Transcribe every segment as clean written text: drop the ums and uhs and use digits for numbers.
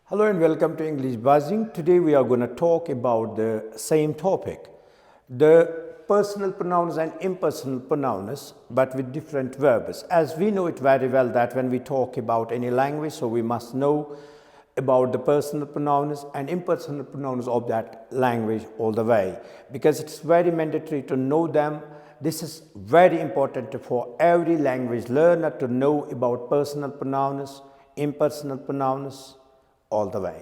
Hello and welcome to English Buzzing. Today we are going to talk about the same topic, the personal pronouns and impersonal pronouns, but with different verbs. As we know it very well that when we talk about any language, so we must know about the personal pronouns and impersonal pronouns of that language all the way, because it's very mandatory to know them. This is very important for every language learner to know about personal pronouns, impersonal pronouns, all the way,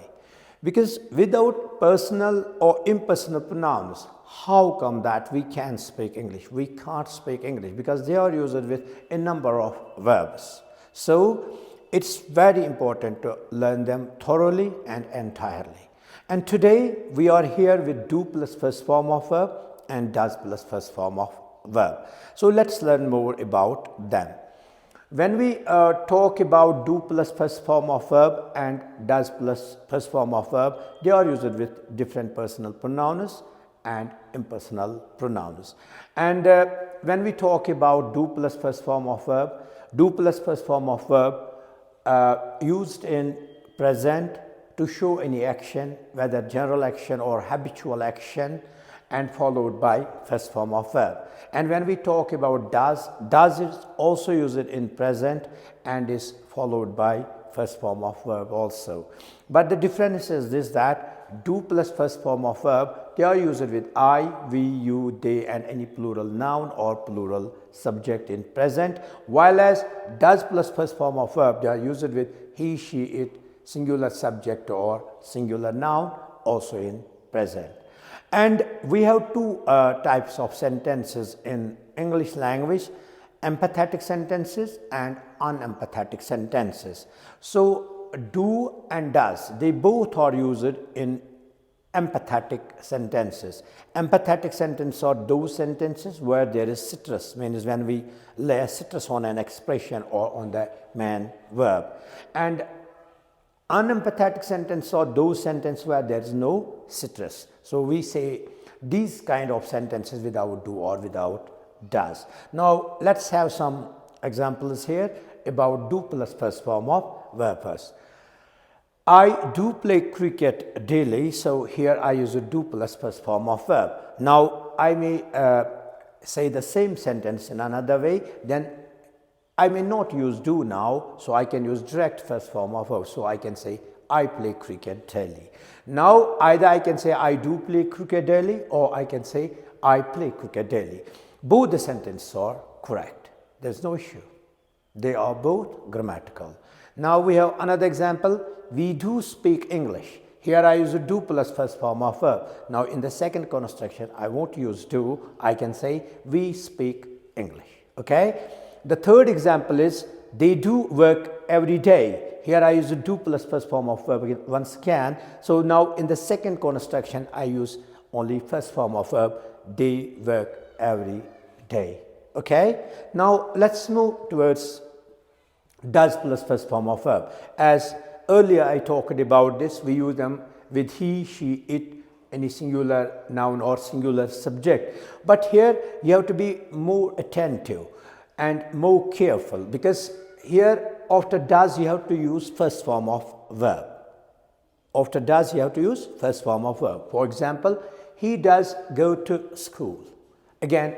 because without personal or impersonal pronouns, how come that we can speak English? We can't speak English because they are used with a number of verbs. So it's very important to learn them thoroughly and entirely. And today we are here with do plus first form of verb and does plus first form of verb. So let's learn more about them. When we talk about do plus first form of verb and does plus first form of verb, they are used with different personal pronouns and impersonal pronouns. And when we talk about do plus first form of verb, do plus first form of verb used in present to show any action, whether general action or habitual action, and followed by first form of verb. And when we talk about does is also used in present and is followed by first form of verb also. But the difference is this, that do plus first form of verb, they are used with I, we, you, they and any plural noun or plural subject in present, while as does plus first form of verb, they are used with he, she, it, singular subject or singular noun also in present. And we have two types of sentences in English language, empathetic sentences and unempathetic sentences. So do and does, they both are used in empathetic sentences. Empathetic sentences are those sentences where there is citrus, means when we lay a citrus on an expression or on the main verb. And unempathetic sentences are those sentences where there is no citrus. So we say these kind of sentences without do or without does. Now let's have some examples here about do plus first form of verb first. I do play cricket daily, so here I use a do plus first form of verb. Now I may say the same sentence in another way, then I may not use do now, so I can use direct first form of verb. So I can say I play cricket daily. Now either I can say I do play cricket daily or I can say I play cricket daily. Both the sentences are correct. There is no issue. They are both grammatical. Now we have another example. We do speak English. Here I use a do plus first form of verb. Now in the second construction I won't use do. I can say we speak English. Okay. The third example is they do work every day. Here I use a do plus first form of verb once again. So now in the second construction I use only first form of verb, they work every day. Okay. Now let's move towards does plus first form of verb. As earlier I talked about this, we use them with he, she, it, any singular noun or singular subject. But here you have to be more attentive and more careful, because here after does you have to use first form of verb. After does you have to use first form of verb. For example, he does go to school. Again,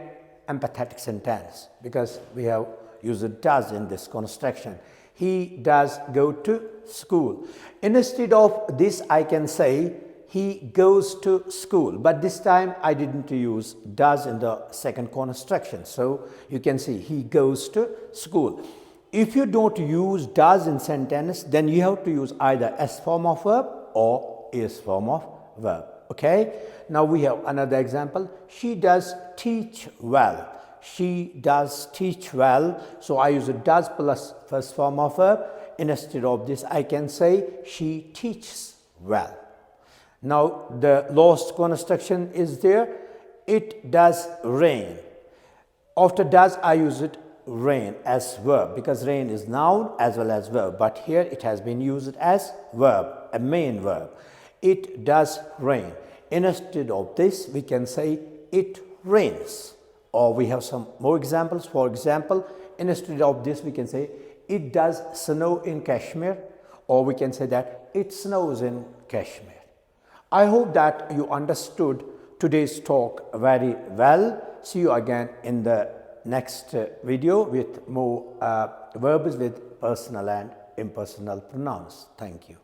empathetic sentence, because we have used does in this construction. He does go to school. Instead of this I can say he goes to school, but this time I didn't use does in the second construction. So you can see he goes to school. If you don't use does in sentence, then you have to use either S form of verb or is form of verb. Okay. Now we have another example. She does teach well. She does teach well. So I use a does plus first form of verb. Instead of this I can say she teaches well. Now the last construction is there. It does rain. After does I use it rain as verb, because rain is noun as well as verb, but here it has been used as verb, a main verb. It does rain. Instead of this we can say it rains. Or we have some more examples. For example, instead of this we can say it does snow in Kashmir, or we can say that it snows in Kashmir. I hope that you understood today's talk very well. See you again in the next video with more verbs with personal and impersonal pronouns. Thank you.